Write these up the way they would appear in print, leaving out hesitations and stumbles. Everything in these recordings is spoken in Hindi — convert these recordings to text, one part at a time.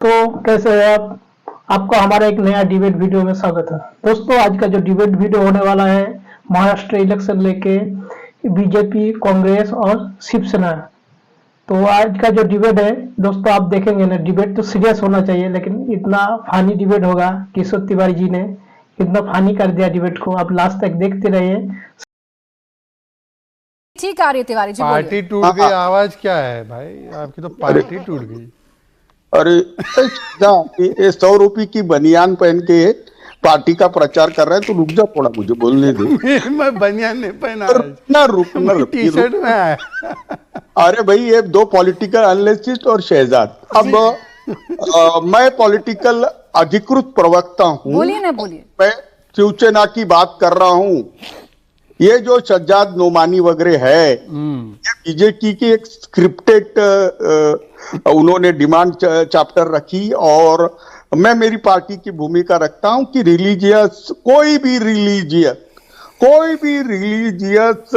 तो कैसे है आप? आपका हमारा एक नया डिबेट वीडियो में स्वागत है। दोस्तों, आज का जो डिबेट वीडियो होने वाला है महाराष्ट्र इलेक्शन लेके बीजेपी, कांग्रेस और शिवसेना। तो आज का जो डिबेट है दोस्तों, आप देखेंगे ना, डिबेट तो सीरियस होना चाहिए, लेकिन इतना फानी डिबेट होगा। किशोर तिवारी जी ने इतना फानी कर दिया डिबेट को, आप लास्ट तक देखते रहिए। ठीक आ रही है तिवारी जी, पार्टी टूट गई। आवाज क्या है भाई आपकी? तो पार्टी टूट गई। अरे ये 100 रुपए की बनियान पहन के पार्टी का प्रचार कर रहे हैं, तो रुक जा थोड़ा, मुझे बोलने दे। मैं बनियान नहीं पहना, रुकना टी शर्ट में आया। अरे भाई, ये दो पॉलिटिकल एनालिस्ट और शहजाद। अब मैं पॉलिटिकल अधिकृत प्रवक्ता हूँ। बोलिए ना, बोलिए। मैं शिवसेना की बात कर रहा हूँ। ये जो शहजाद नोमानी वगैरह है, ये बीजेपी की एक स्क्रिप्टेड उन्होंने डिमांड चैप्टर रखी, और मैं मेरी पार्टी की भूमिका रखता हूं कि कोई भी रिलीजियस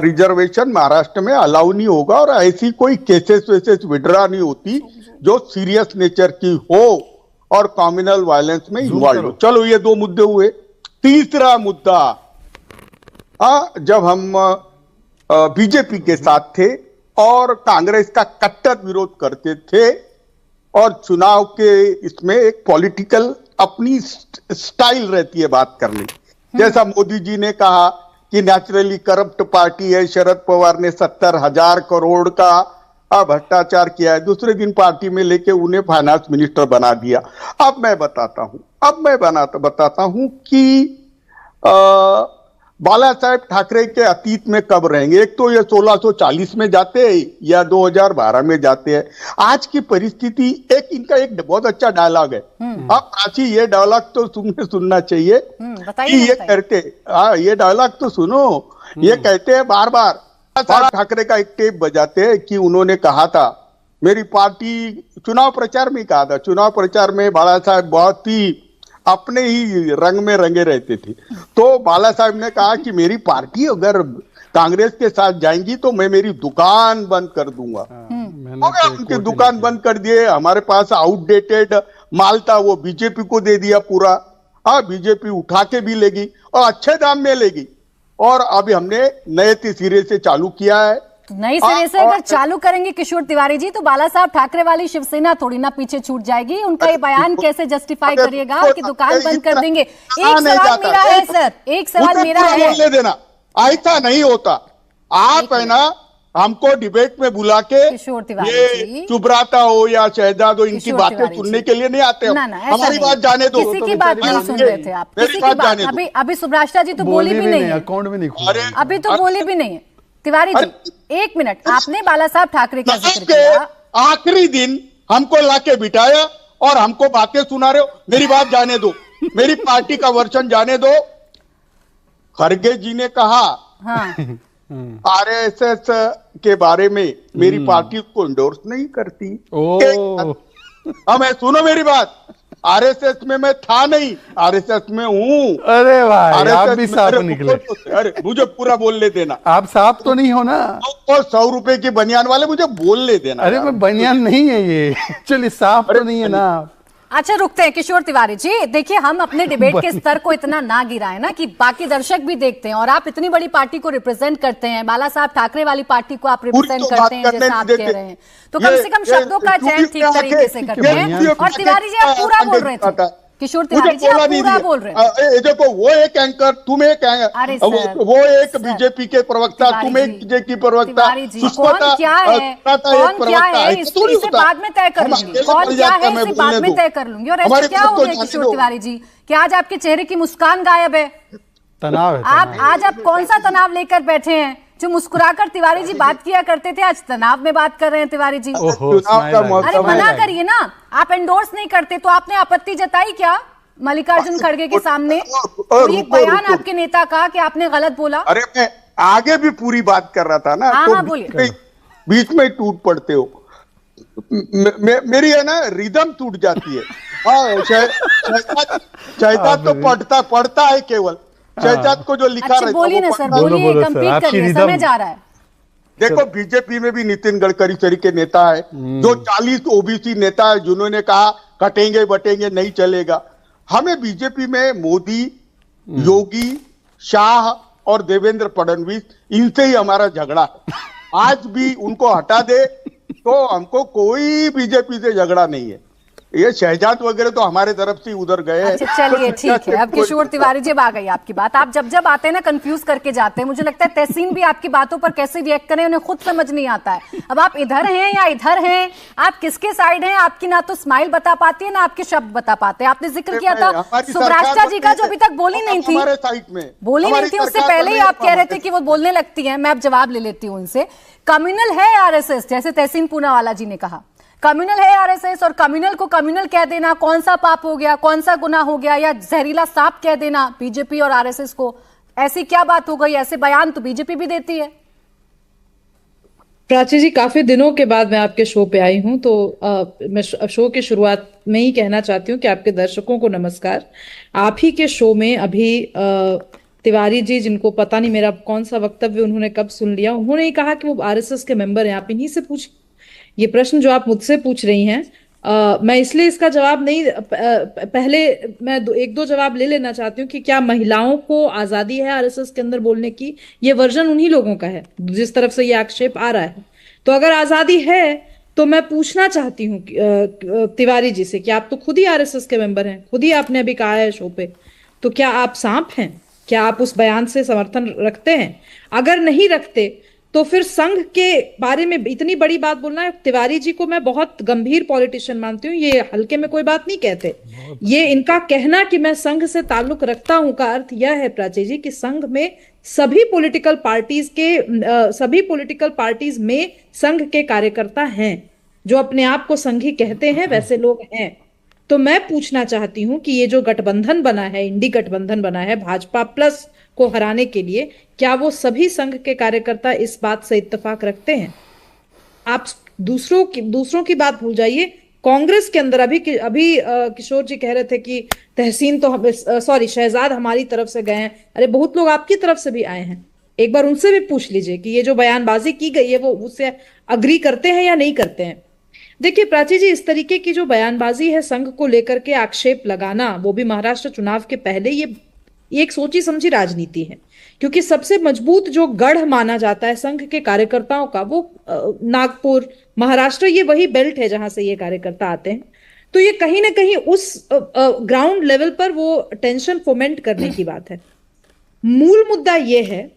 रिजर्वेशन महाराष्ट्र में अलाउ नहीं होगा, और ऐसी कोई केसेस वेसेस विड्रा नहीं होती जो सीरियस नेचर की हो और कम्युनल वायलेंस में इन्वॉल्व हो। चलो, ये दो मुद्दे हुए। तीसरा मुद्दा, जब हम बीजेपी के साथ थे और कांग्रेस का कट्टर विरोध करते थे, और चुनाव के इसमें एक पॉलिटिकल अपनी स्टाइल रहती है बात करने की। जैसा मोदी जी ने कहा कि नेचुरली करप्ट पार्टी है, शरद पवार ने 70,000 करोड़ का भ्रष्टाचार किया है, दूसरे दिन पार्टी में लेके उन्हें फाइनेंस मिनिस्टर बना दिया। अब मैं बताता हूं कि बाला साहेब ठाकरे के अतीत में कब रहेंगे। एक तो ये 1640 में जाते हैं या 2012 में जाते हैं। आज की परिस्थिति, इनका एक बहुत अच्छा डायलॉग है। अब प्राची, ये डायलॉग तो तुमने सुनना चाहिए कि ये कहते, ये डायलॉग तो सुनो। ये कहते हैं बार बार, बाला ठाकरे का एक टेप बजाते हैं कि उन्होंने कहा था, मेरी पार्टी चुनाव प्रचार में कहा था, चुनाव प्रचार में बाला साहेब बहुत ही अपने ही रंग में रंगे रहते थे। तो बाला साहब ने कहा कि मेरी पार्टी अगर कांग्रेस के साथ जाएंगी तो मैं मेरी दुकान बंद कर दूंगा। हो गया, उनकी दुकान बंद कर दिए। हमारे पास आउटडेटेड माल था, वो बीजेपी को दे दिया पूरा। बीजेपी उठा के भी लेगी और अच्छे दाम में लेगी। और अभी हमने नए सिरे से चालू किया है। नई सिरे से अगर चालू करेंगे किशोर तिवारी जी, तो बाला साहब ठाकरे वाली शिवसेना थोड़ी ना पीछे छूट जाएगी। उनका ये बयान कैसे जस्टिफाई करिएगा कि दुकान बंद कर देंगे? एक सवाल मेरा है सर, एक सवाल मेरा है। बोलने देना, ऐसा नहीं होता। आप है ना, हमको डिबेट में बुला के किशोर तिवारी ये चुबराता हो या शहजाद हो, इनकी बातें सुनने के लिए नहीं आते हो। हमारी बात जाने दो। किसी की बात नहीं सुन रहे थे आप, किसी की बात। अभी सुब्राष्टा जी तो बोली भी नहीं है, अकाउंट में नहीं, अभी तो बोली भी नहीं है। तिवारी जी, एक मिनट, आपने बाला साहब ठाकरे का जिक्र किया। आखिरी दिन हमको लाके बिठाया और हमको बातें सुना रहे हो। मेरी बात जाने दो, मेरी पार्टी का वर्षन जाने दो। खड़गे जी ने कहा, आरएसएस के बारे में मेरी पार्टी को इंडोर्स नहीं करती। हमें सुनो मेरी बात, आरएसएस में मैं था नहीं, आरएसएस में हूँ। अरे भाई, आप भी साफ निकले। अरे मुझे पूरा बोलने देना। आप साफ तो नहीं हो ना? और 100 रुपए की बनियान वाले, मुझे बोलने देना। अरे मैं बनियान नहीं है ये, चलिए साफ तो नहीं है ना। अच्छा, रुकते हैं किशोर तिवारी जी। देखिए, हम अपने डिबेट के स्तर को इतना ना गिराएं ना कि बाकी दर्शक भी देखते हैं। और आप इतनी बड़ी पार्टी को रिप्रेजेंट करते हैं, बाला साहब ठाकरे वाली पार्टी को आप रिप्रेजेंट करते हैं, जैसा आप कह रहे हैं, तो कम से कम शब्दों का चयन ठीक तरीके से करते हैं। और तिवारी जी, आप पूरा बोल रहे थे। किशोर तिवारी जी, आप पूरा बोल रहे हैं। देखो, वो एक एंकर, तुम एक, वो एक बीजेपी के प्रवक्ता, तुम एक बीजेपी प्रवक्ता। कौन क्या है, इसे बाद में तय कर लूंगी। कौन क्या है, इसे बाद में तय कर लूंगी। और ऐसा क्या हो गया किशोर तिवारी जी, कि आज आपके चेहरे की मुस्कान गायब है? तनाव है। आप कौन सा तनाव लेकर बैठे हैं? जो मुस्कुराकर तिवारी जी बात किया करते थे, आज तनाव में बात कर रहे हैं तिवारी जी। अरे मना करिए ना, आप एंडोर्स नहीं करते तो आपने आपत्ति जताई क्या मल्लिकार्जुन खड़गे के सामने? ये बयान आपके नेता का कि आपने गलत बोला। अरे मैं आगे भी पूरी बात कर रहा था ना, हाँ, बोलिए। बीच में टूट पड़ते हो। मेरी है ना, रिदम टूट जाती है। शहजाद तो पढ़ता है केवल। शहजाद को जो लिखा रहता है, बोलिए ना सर, बोलिए, कंप्लीट करिए, समय जा रहा है। देखो बीजेपी में भी नितिन गडकरी तरीके नेता है, जो 40 ओबीसी नेता है जिन्होंने कहा कटेंगे बटेंगे नहीं चलेगा। हमें बीजेपी में मोदी, योगी, शाह और देवेंद्र फडणवीस, इनसे ही हमारा झगड़ा है। आज भी उनको हटा दे तो हमको कोई बीजेपी से झगड़ा नहीं है। ये शहजाद वगैरह तो हमारे तरफ से उधर गए हैं। अच्छा चलिए ठीक है। अब किशोर तिवारी जी, आ गई आपकी बात। आप जब आते हैं ना कंफ्यूज करके जाते हैं। मुझे लगता है तहसीन भी आपकी बातों पर कैसे रिएक्ट करें उन्हें खुद समझ नहीं आता है। अब आप इधर हैं या इधर हैं, आप किसके साइड हैं? आपकी ना तो स्माइल बता पाती है ना आपके शब्द बता पाते हैं। आपने जिक्र किया था सुब्राष्टा जी का, जो अभी तक बोली नहीं थी, उससे पहले ही आप कह रहे थे कि वो बोलने लगती है। मैं अब जवाब ले लेती हूँ उनसे। कम्युनल है आरएसएस, जैसे तहसीन पूनावाला जी ने कहा कम्युनल है आरएसएस, और कम्युनल को कम्युनल कह देना कौन सा पाप हो गया, कौन सा गुनाह हो गया, या जहरीला सांप कह देना बीजेपी और आरएसएस को, ऐसी क्या बात हो गई? ऐसे बयान तो बीजेपी भी देती है। प्राची जी, काफी दिनों के बाद मैं आपके शो पे आई हूं, तो मैं शो की शुरुआत में ही कहना चाहती हूँ कि आपके दर्शकों को नमस्कार। आप ही के शो में अभी तिवारी जी, जिनको पता नहीं मेरा कौन सा वक्तव्य उन्होंने कब सुन लिया, उन्होंने ही कहा कि वो आरएसएस के मेंबर हैं। आप इन्हीं से पूछ, ये प्रश्न जो आप मुझसे पूछ रही हैं, मैं इसलिए इसका जवाब नहीं, पहले मैं एक दो जवाब ले लेना चाहती हूँ कि क्या महिलाओं को आजादी है आरएसएस के अंदर बोलने की? ये वर्जन उन्हीं लोगों का है जिस तरफ से ये आक्षेप आ रहा है। तो अगर आजादी है तो मैं पूछना चाहती हूँ तिवारी जी से कि आप तो खुद ही आरएसएस के मेंबर हैं, खुद ही आपने अभी कहा है शो पे, तो क्या आप सांप हैं? क्या आप उस बयान से समर्थन रखते हैं? अगर नहीं रखते तो फिर संघ के बारे में इतनी बड़ी बात बोलना है। तिवारी जी को मैं बहुत गंभीर पॉलिटिशियन मानती हूँ, ये हल्के में कोई बात नहीं कहते। ये इनका कहना कि मैं संघ से ताल्लुक रखता हूं का अर्थ यह है प्राची जी कि संघ में सभी पॉलिटिकल पार्टीज में संघ के कार्यकर्ता हैं, जो अपने आप को संघी कहते हैं, वैसे लोग हैं। तो मैं पूछना चाहती हूं कि ये जो गठबंधन बना है, इंडी गठबंधन बना है भाजपा प्लस को हराने के लिए, क्या वो सभी संघ के कार्यकर्ता इस बात से इत्तेफाक रखते हैं? आप दूसरों की बात भूल जाइए। कांग्रेस के अंदर अभी किशोर जी कह रहे थे कि तहसीन तो शहजाद हमारी तरफ से गए हैं। अरे बहुत लोग आपकी तरफ से भी आए हैं। एक बार उनसे भी पूछ लीजिए कि ये जो बयानबाजी की गई है वो उससे अग्री करते हैं या नहीं करते हैं। देखिए प्राची जी, इस तरीके की जो बयानबाजी है संघ को लेकर के आक्षेप लगाना, वो भी महाराष्ट्र चुनाव के पहले, ये एक सोची समझी राजनीति है। क्योंकि सबसे मजबूत जो गढ़ माना जाता है संघ के कार्यकर्ताओं का, वो नागपुर, महाराष्ट्र, ये वही बेल्ट है जहां से ये कार्यकर्ता आते हैं। तो ये कहीं ना कहीं उस ग्राउंड लेवल पर वो टेंशन फोमेंट करने की बात है। मूल मुद्दा ये है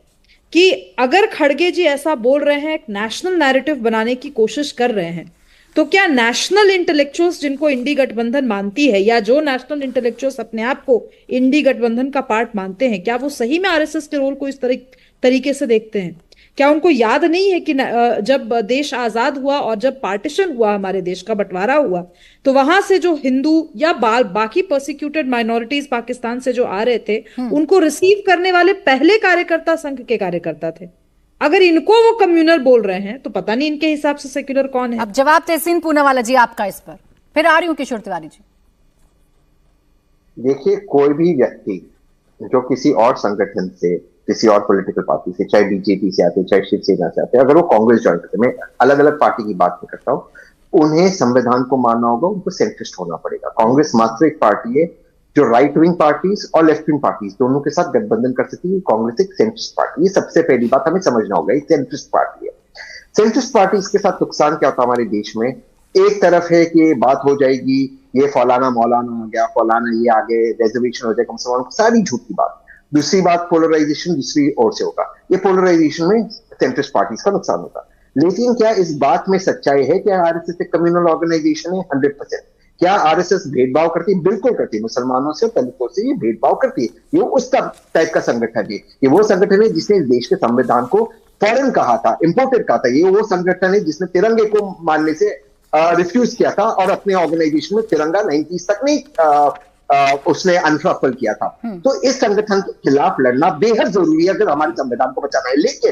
कि अगर खड़गे जी ऐसा बोल रहे हैं, एक नेशनल नैरेटिव बनाने की कोशिश कर रहे हैं, तो क्या नेशनल इंटेलेक्चुअल्स जिनको इंडी गठबंधन मानती है, या जो नेशनल इंटेलेक्चुअल्स अपने आप को इंडी गठबंधन का पार्ट मानते हैं, क्या वो सही में आरएसएस के रोल को इस तरीके से देखते हैं? क्या उनको याद नहीं है कि जब देश आजाद हुआ और जब पार्टीशन हुआ, हमारे देश का बंटवारा हुआ, तो वहां से जो हिंदू या बाकी परसिक्यूटेड माइनॉरिटीज पाकिस्तान से जो आ रहे थे, उनको रिसीव करने वाले पहले कार्यकर्ता संघ के कार्यकर्ता थे। अगर इनको वो कम्युनल बोल रहे हैं तो पता नहीं इनके हिसाब से सेक्युलर कौन है। अब जवाब तहसीन पूनावाला जी आपका इस पर, फिर आ रही हूं किशोर तिवारी जी। देखिए, कोई भी व्यक्ति जो किसी और संगठन से, किसी और पॉलिटिकल पार्टी से, चाहे बीजेपी से आते, चाहे शिवसेना से आते, अगर वो कांग्रेस ज्वाइन करते, मैं अलग अलग पार्टी की बात नहीं करता हूं, उन्हें संविधान को मानना होगा, उनको सेंट्रिस्ट होना पड़ेगा। कांग्रेस मात्र एक पार्टी है जो राइट विंग पार्टीज और लेफ्ट विंग पार्टीज दोनों के साथ गठबंधन कर सकती है। कांग्रेस एक सेंट्रिस्ट पार्टी, ये सबसे पहली बात हमें समझना होगा। एक सेंट्रिस्ट पार्टी है। सेंट्रिस्ट पार्टीज के साथ नुकसान क्या होता है हमारे देश में? एक तरफ है कि बात हो जाएगी, ये फलाना मौलाना आ गया, फलाना ये आ गए, रिजर्वेशन हो जाएगा मुसलमानों को, सारी झूठी बात। दूसरी बात, पोलराइजेशन दूसरी ओर से होगा। ये पोलराइजेशन में सेंट्रिस्ट पार्टीज का नुकसान होगा। लेकिन क्या इस बात में सच्चाई है कि आरएसएस एक कम्युनल ऑर्गेनाइजेशन है? 100%। क्या आरएसएस भेदभाव करती है? बिल्कुल करती है। मुसलमानों से, दलितों से ये भेदभाव करती है। ये उस टाइप का संगठन है। ये वो संगठन है जिसने इस देश के संविधान को फॉरेन कहा था, इंपोर्टेड कहा था। ये वो संगठन है जिसने तिरंगे को मानने से रिफ्यूज किया था और अपने ऑर्गेनाइजेशन में तिरंगा 90s तक नहीं उसने अनसफल किया था। तो इस संगठन के खिलाफ लड़ना बेहद जरूरी है अगर हमारे संविधान को बचाना है। लेकिन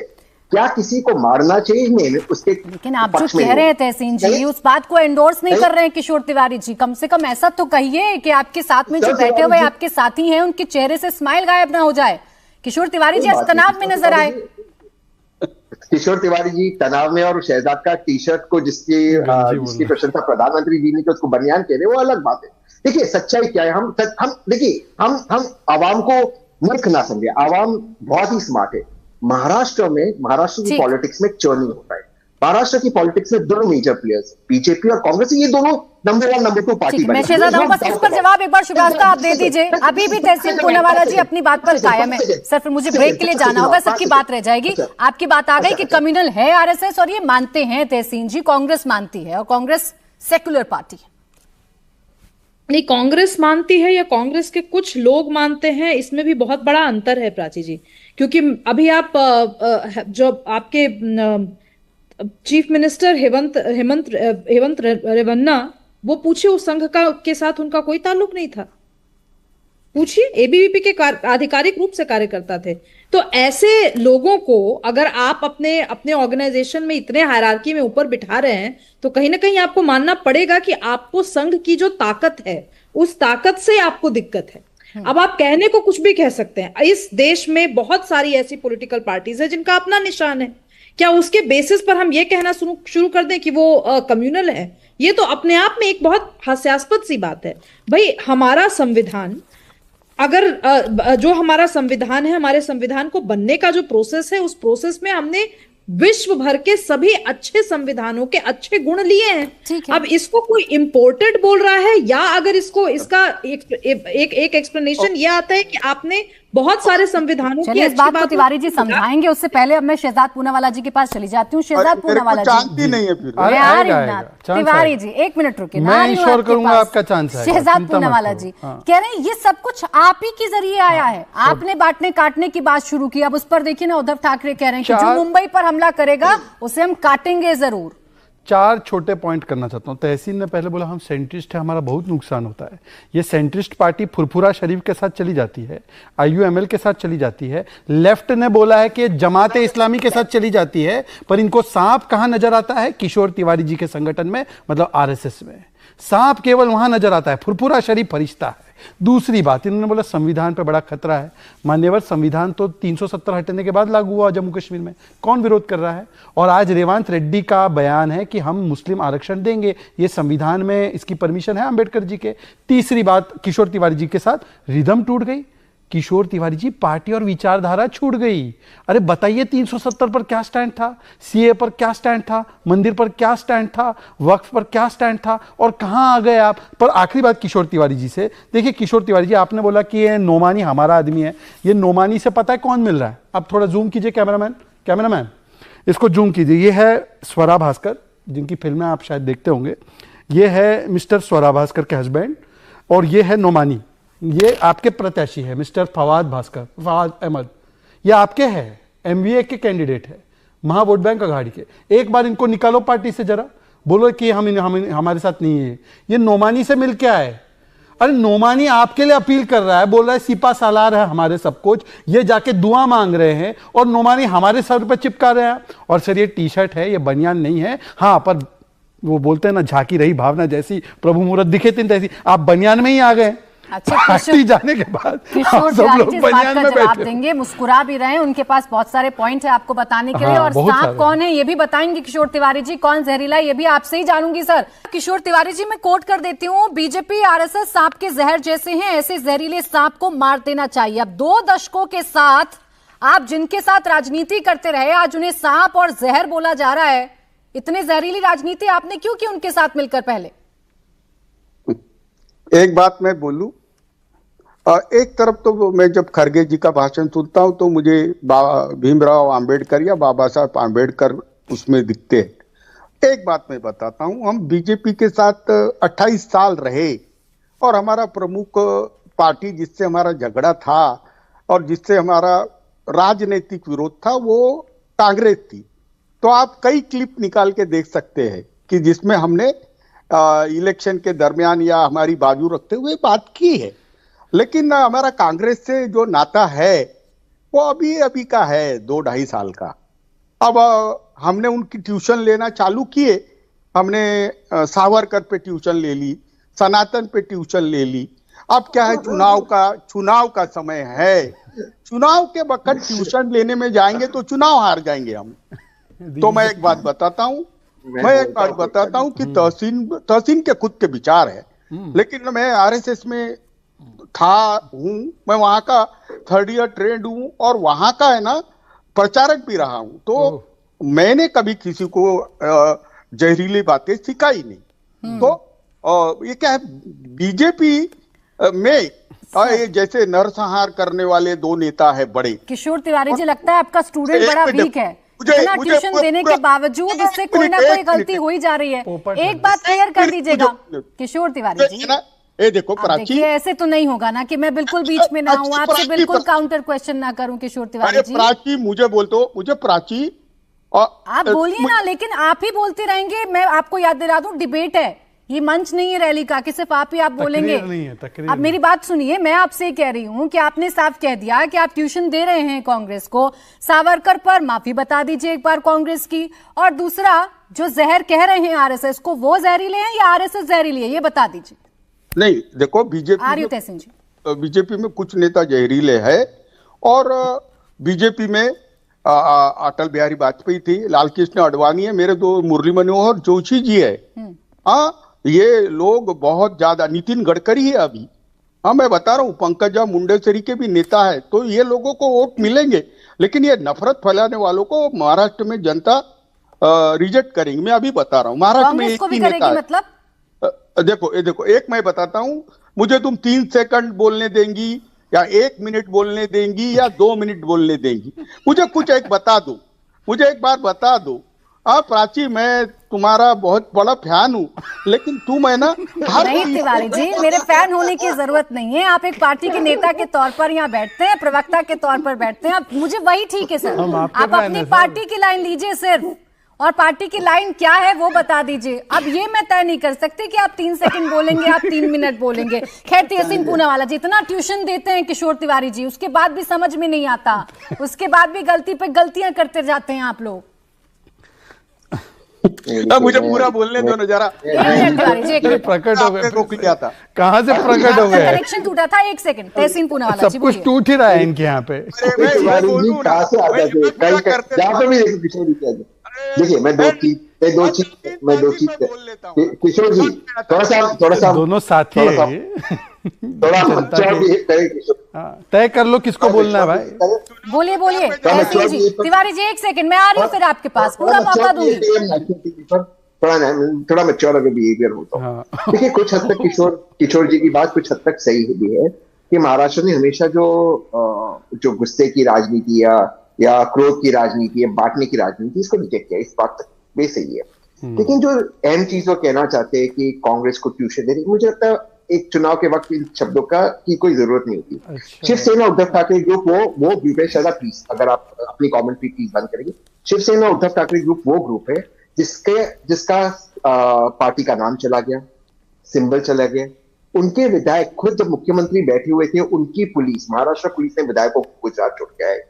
क्या किसी को मारना चाहिए? नहीं, उसके लेकिन आप जो कह रहे हैं तहसीन जी, उस बात को एंडोर्स नहीं कर रहे हैं किशोर तिवारी जी। कम से कम ऐसा तो कहिए कि आपके साथ में जो बैठे हुए आपके साथी हैं उनके चेहरे से स्माइल गायब ना हो जाए। किशोर तिवारी जी आज तनाव में नजर आए। किशोर तिवारी जी तनाव में और शहजाद का टी शर्ट को जिसकी प्रशंसा प्रधानमंत्री जी ने की उसको बनियान कह रहे, वो अलग बात है। देखिए सच्चाई क्या है, हम आवाम को मूर्ख ना समझे, आवाम बहुत ही स्मार्ट है। महाराष्ट्र की पॉलिटिक्स में चर्निंग होता है। महाराष्ट्र की पॉलिटिक्स में दो मेजर प्लेयर्स, बीजेपी और कांग्रेस, ये दोनों नंबर 1 नंबर 2 पार्टी। मैं शहजाद हूं, बस इस पर जवाब एक बार शुभास्ता आप दे दीजिए। अभी भी तहसीन पूनावाला जी अपनी बात पर कायम है। सर फिर मुझे ब्रेक के लिए जाना होगा, सबकी बात रह जाएगी। आपकी बात आ गई कि कम्युनल है आरएसएस और ये मानते हैं तहसीन जी, कांग्रेस मानती है और कांग्रेस सेक्युलर पार्टी है। नहीं, कांग्रेस मानती है या कांग्रेस के कुछ लोग मानते हैं, इसमें भी बहुत बड़ा अंतर है प्राची जी। क्योंकि अभी आप जो आपके चीफ मिनिस्टर हेमंत रेवन्ना, वो पूछिए उस संघ के साथ उनका कोई ताल्लुक नहीं था। पूछिए, एबीवीपी के आधिकारिक रूप से कार्यकर्ता थे। तो ऐसे लोगों को अगर आप अपने ऑर्गेनाइजेशन में इतने हायरार्की में ऊपर बिठा रहे हैं, तो कहीं ना कहीं आपको मानना पड़ेगा कि आपको संघ की जो ताकत है, उस ताकत से आपको दिक्कत है। अब आप कहने को कुछ भी कह सकते हैं, इस देश में बहुत सारी ऐसी पॉलिटिकल पार्टीज है जिनका अपना निशान है। क्या उसके बेसिस पर हम ये कहना शुरू कर दें कि वो कम्युनल है? ये तो अपने आप में एक बहुत हास्यास्पद सी बात है। भाई हमारा संविधान, अगर जो हमारा संविधान है, हमारे संविधान को बनने का जो प्रोसेस है, उस प्रोसेस में हमने विश्व भर के सभी अच्छे संविधानों के अच्छे गुण लिए हैं। अब इसको कोई इंपोर्टेड बोल रहा है, या अगर इसका एक एक्सप्लेनेशन ये आता है कि आपने बहुत सारे संविधानों की इस बात को तिवारी जी समझाएंगे। उससे पहले अब मैं शहजाद पूनावाला जी के पास चली जाती हूँ। शहजाद पूनावाला जी, नहीं है फिर मैं आ रही हूँ ना, तिवारी जी एक मिनट रुकिए, मैं इंश्योर करूंगा आपका चांस है। शहजाद पूनावाला जी कह रहे हैं ये सब कुछ आप ही के जरिए आया है, आपने बांटने काटने की बात शुरू की। अब उस पर देखिए ना, उद्धव ठाकरे कह रहे हैं कि जो मुंबई पर हमला करेगा उसे हम काटेंगे जरूर। 4 छोटे पॉइंट करना चाहता हूं। तहसीन ने पहले बोला हम सेंट्रिस्ट है, हमारा बहुत नुकसान होता है। ये सेंट्रिस्ट पार्टी फुरफुरा शरीफ के साथ चली जाती है, आईयूएमएल के साथ चली जाती है। लेफ्ट ने बोला है कि जमात इस्लामी के साथ चली जाती है, पर इनको सांप कहां नजर आता है? किशोर तिवारी जी के संगठन में, मतलब आरएसएस में। सांप केवल वहां नजर आता है, फुरफुरा शरीफ फरिश्ता है। दूसरी बात, इन्होंने बोला संविधान पे बड़ा खतरा है। मान्यवर, संविधान तो 370 हटने के बाद लागू हुआ जम्मू कश्मीर में, कौन विरोध कर रहा है? और आज रेवंत रेड्डी का बयान है कि हम मुस्लिम आरक्षण देंगे, ये संविधान में इसकी परमिशन है अंबेडकर जी के। तीसरी बात, किशोर तिवारी जी के साथ रिदम टूट गई। किशोर तिवारी जी पार्टी और विचारधारा छूट गई। अरे बताइए 370 पर क्या स्टैंड था, सीए पर क्या स्टैंड था, मंदिर पर क्या स्टैंड था, वक्फ पर क्या स्टैंड था, और कहां आ गए आप? पर आखिरी बात किशोर तिवारी जी से, देखिए किशोर तिवारी जी, आपने बोला कि ये नोमानी हमारा आदमी है। ये नोमानी से पता है कौन मिल रहा है? आप थोड़ा जूम कीजिए कैमरामैन, इसको जूम कीजिए। ये है स्वरा भास्कर, जिनकी फिल्में आप शायद देखते होंगे। ये है मिस्टर स्वरा भास्कर के हस्बैंड, और ये है नोमानी। ये आपके प्रत्याशी है मिस्टर फवाद अहमद। ये आपके हैं, एमवीए के कैंडिडेट है, महा वोट बैंक अघाड़ी के। एक बार इनको निकालो पार्टी से, जरा बोलो कि हम हमारे साथ नहीं है। ये नोमानी से मिल के आए। अरे नोमानी आपके लिए अपील कर रहा है, बोल रहा है सिपा सालार है हमारे सब कुछ, ये जाके दुआ मांग रहे हैं, और नोमानी हमारे सर पे चिपका रहे हैं। और सर ये टी शर्ट है, ये बनियान नहीं है। हाँ, पर वो बोलते हैं ना, झांकी रही भावना जैसी, प्रभु मुहूर्त दिखे तीन तैसी। आप बनियान में ही आ गए। अच्छा, जाने के बाद किशोर तिवारी जी इस बात का जवाब देंगे, मुस्कुरा भी रहे हैं, उनके पास बहुत सारे पॉइंट है आपको बताने के लिए। और सांप कौन है ये भी बताएंगे किशोर तिवारी जी, कौन जहरीला है ये भी आपसे ही जानूंगी। सर किशोर तिवारी जी, मैं कोट कर देती हूँ, बीजेपी आरएसएस सांप के जहर जैसे हैं, ऐसे जहरीले सांप को मार देना चाहिए। अब 2 दशकों के साथ आप जिनके साथ राजनीति करते रहे, आज उन्हें सांप और जहर बोला जा रहा है। इतने जहरीली राजनीति आपने क्यों की उनके साथ मिलकर? पहले एक बात मैं बोलूं, एक तरफ तो मैं जब खरगे जी का भाषण सुनता हूं तो मुझे भीमराव आंबेडकर या बाबा साहब आंबेडकर उसमें दिखते हैं। एक बात मैं बताता हूं, हम बीजेपी के साथ 28 साल रहे, और हमारा प्रमुख पार्टी जिससे हमारा झगड़ा था और जिससे हमारा राजनीतिक विरोध था वो कांग्रेस थी। तो आप कई क्लिप निकाल के देख सकते हैं कि जिसमें हमने इलेक्शन के दरमियान या हमारी बाजू रखते हुए बात की है। लेकिन हमारा कांग्रेस से जो नाता है वो अभी का है, 2-2.5 साल का। अब हमने उनकी ट्यूशन लेना चालू किए। हमने सावरकर पे ट्यूशन ले ली, सनातन पे ट्यूशन ले ली। अब क्या है, चुनाव का समय है। चुनाव के वक्त ट्यूशन लेने में जाएंगे तो चुनाव हार जाएंगे हम। तो मैं एक बात बताता हूँ कि तहसीन के खुद के विचार है, लेकिन मैं आरएसएस में हूँ, मैं वहां का 3rd ईयर ट्रेंड हूँ और वहां का है ना प्रचारक भी रहा हूँ। तो मैंने कभी किसी को जहरीली बातें सिखाई नहीं। तो ये क्या है, बीजेपी में ये जैसे नरसंहार करने वाले 2 नेता है बड़े। किशोर तिवारी जी, लगता है आपका स्टूडेंट बड़ा वीक है। इतना ट्यूशन देने के बावजूद उससे कोई ना कोई गलती हो ही जा रही है। एक बात क्लियर कर दीजिएगा किशोर तिवारी जी, ये देखो प्राची, ऐसे तो नहीं होगा ना कि मैं बिल्कुल बीच में ना हूँ, आपसे बिल्कुल काउंटर क्वेश्चन ना करूं। किशोर तिवारी जी, प्राची मुझे प्राची आप बोलिए ना, लेकिन आप ही बोलते रहेंगे। मैं आपको याद दिला दूं, डिबेट है, ये मंच नहीं है रैली का कि सिर्फ आप ही आप बोलेंगे। अब मेरी बात सुनिए, मैं आपसे कह रही हूं कि आपने साफ कह दिया कि आप ट्यूशन दे रहे हैं कांग्रेस को। सावरकर पर माफी बता दीजिए एक बार कांग्रेस की, और दूसरा जो जहर कह रहे हैं आरएसएस को, वो जहरीले हैं या आरएसएस जहरीली है, ये बता दीजिए। नहीं देखो, बीजेपी में कुछ नेता जहरीले है, और बीजेपी में अटल बिहारी वाजपेयी थी, लाल कृष्ण आडवाणी है, मेरे 2 मुरली मनोहर जोशी जी है। ये लोग बहुत ज्यादा, नितिन गडकरी है अभी। मैं बता रहा हूँ, पंकजा मुंडेश्वरी के भी नेता है। तो ये लोगों को वोट मिलेंगे, लेकिन ये नफरत फैलाने वालों को महाराष्ट्र में जनता रिजेक्ट करेंगी। मैं अभी बता रहा हूँ, महाराष्ट्र में एक ही नेता है। मतलब देखो एक मैं बताता हूँ, मुझे तुम 3 सेकंड बोलने देंगी या 1 मिनट बोलने देंगी या 2 मिनट बोलने देंगी? मुझे कुछ एक बार बता दो। प्राची, मैं तुम्हारा बहुत बड़ा फैन हूँ, लेकिन तुम है ना नहीं तिवारी जी, मेरे फैन होने की जरूरत नहीं है। आप एक पार्टी के नेता के तौर पर यहाँ बैठते हैं, प्रवक्ता के तौर पर बैठते हैं, मुझे वही ठीक है सर। आप अपनी पार्टी की लाइन लीजिए सिर्फ, और पार्टी की लाइन क्या है वो बता दीजिए। अब ये मैं तय नहीं कर सकती कि आप 3 सेकंड बोलेंगे, आप 3 मिनट बोलेंगे। खैर, तहसीन पूनावाला जी, इतना ट्यूशन देते हैं किशोर तिवारी जी, उसके बाद भी समझ में नहीं आता, उसके बाद भी गलती पे गलतियां करते जाते हैं आप लोग। मुझे पूरा बोलने दो ना जरा। प्रकट हो गया, रोक लिया था। कहाँ से प्रकट हो गया? कनेक्शन टूटा था। 1 सेकंड, तहसीन पूनावाला जी, सब कुछ टूट ही रहा है इनके यहाँ पे। देखिए, मैं दो चीज किशोर जी, थोड़ा सा दोनों साथी है, तय कर लो किसको बोलना है भाई। बोलिए तहसीन जी। तिवारी जी 1 सेकंड, मैं आ रही हूँ फिर आपके पास, पूरा मौका दूंगी। थोड़ा मैच्योर अगर बिहेवियर होता है। देखिए, कुछ हद तक किशोर जी की बात कुछ हद तक सही भी है कि महाराष्ट्र ने हमेशा जो गुस्से की राजनीति या क्रोध की राजनीति या बांटने की राजनीति, इसको रिजेक्ट किया। इस बात तक भी सही है। लेकिन जो अहम चीज वो कहना चाहते हैं कि कांग्रेस को ट्यूशन दे रही, मुझे लगता है एक चुनाव के वक्त इन शब्दों की कोई जरूरत नहीं होती। शिवसेना उद्धव ठाकरे ग्रुप वो ग्रुप है, शायद प्लीज अगर आप अपनी कमेंट्री प्लीज बंद करेंगे। शिवसेना उद्धव ठाकरे ग्रुप वो ग्रुप है जिसका पार्टी का नाम चला गया, सिंबल चला गया। उनके विधायक खुद जब मुख्यमंत्री बैठे हुए थे, उनकी पुलिस, महाराष्ट्र पुलिस ने विधायकों को गुजरात छोड़ के आए।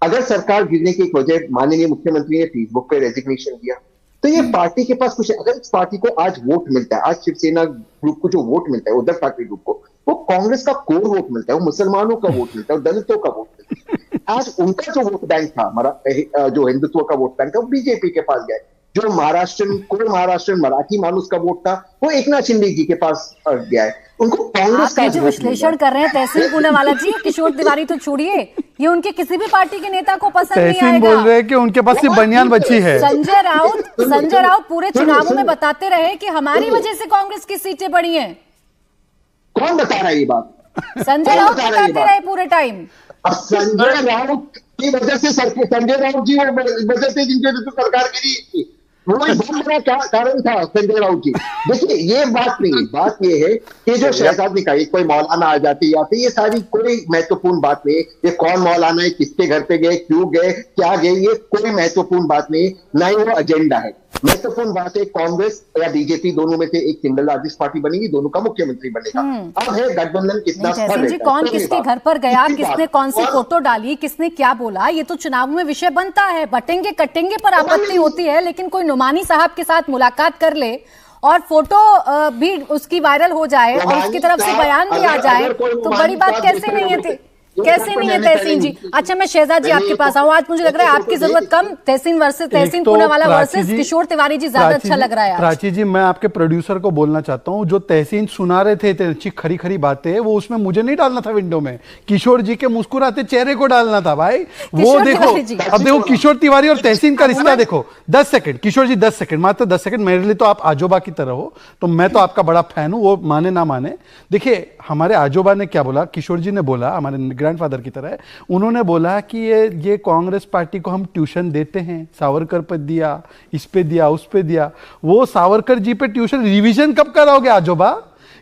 अगर सरकार गिरने की एक वजह माननीय मुख्यमंत्री ने फेसबुक पे रेजिग्नेशन दिया, तो ये पार्टी के पास कुछ, अगर इस पार्टी को आज वोट मिलता है, आज शिवसेना ग्रुप को जो वोट मिलता है, उद्धव ठाकरे ग्रुप को, वो कांग्रेस का कोर वोट मिलता है, वो मुसलमानों का वोट मिलता है, दलितों का वोट मिलता है। आज उनका जो वोट बैंक था, जो हिंदुत्व का वोट बैंक था, वो बीजेपी के पास गया। जो महाराष्ट्र मराठी मानुस का वोट था, वो एकनाथ शिंदे जी के पास गया है। उनको कांग्रेस का जो विश्लेषण कर रहे हैं तहसीन पूनावाला जी, किशोर तिवारी तो छोड़िए, ये उनके किसी भी पार्टी के नेता को पसंद नहीं आएगा। बोल रहे हैं कि उनके पास सिर्फ बनियान बची है। संजय राउत पूरे चुनावों में बताते रहे कि हमारी वजह से कांग्रेस की सीटें बढ़ी हैं। कौन बता रहा है ये बात? संजय राउत बताते रहे पूरे टाइम। संजय राउत की वजह से संजय राउत जी वजह से जिनके सरकार गिरी, वो बहुत बड़ा कारण था संजय राउत जी। देखिए, ये बात नहीं, बात ये है कि जो शहजाद ने कहा कोई मौलाना आ जाते, ये सारी कोई महत्वपूर्ण बात नहीं। ये कौन मौलाना है, किसके घर पे गए, क्यों गए, क्या गए, ये कोई महत्वपूर्ण बात नहीं, ना ही वो एजेंडा है। महत्वपूर्ण बात है कांग्रेस या बीजेपी दोनों में से एक सिंगल लार्जेस्ट पार्टी बनेगी, दोनों का मुख्यमंत्री बनेगा। अब है गठबंधन कितना स्थिर है, कौन किसके घर पर गया, किसने कौन सी फोटो डाली, किसने क्या बोला, ये तो चुनाव में विषय बनता है। बटेंगे कटेंगे पर आपत्ति होती है, लेकिन कोई नुमानी साहब के साथ मुलाकात कर ले और फोटो भी उसकी वायरल हो जाए और उसकी तरफ से बयान भी आ जाए, तो बड़ी बात कैसे नहीं है? कैसे नहीं है तहसीन जी? अच्छा, मैं शहजाद जी आपके पास आऊं। आज मुझे लग रहा है आपकी जरूरत कम, तहसीन वर्सेस तहसीन पूनावाला वर्सेस किशोर तिवारी जी ज्यादा अच्छा लग रहा है। प्राची जी, मैं आपके प्रोड्यूसर को बोलना चाहता हूं, जो तहसीन सुना रहे थे अच्छी खरी खरी बातें, वो उसमें मुझे नहीं डालना था विंडो में, किशोर जी के मुस्कुराते चेहरे को डालना था भाई। वो देखो, अब देखो किशोर तिवारी और तहसीन का रिश्ता देखो। 10 सेकंड किशोर जी, 10 सेकंड, मात्र 10 सेकंड। मेरे लिए तो आप आजोबा की तरह हो, तो मैं तो आपका बड़ा फैन हूं, वो माने ना माने। देखिए, हमारे आजोबा ने क्या बोला, किशोर जी ने बोला, हमारे ग्रैंडफादर की तरह, उन्होंने बोला कि ये कांग्रेस पार्टी को हम ट्यूशन देते हैं, सावरकर पे दिया, इस पे दिया, उस पे दिया। वो सावरकर जी पे ट्यूशन रिवीजन कब कराओगे आजोबा?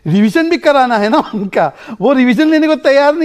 रिवीजन भी कराना है ना उनका, वो रिवीजन लेने को तैयार नहीं।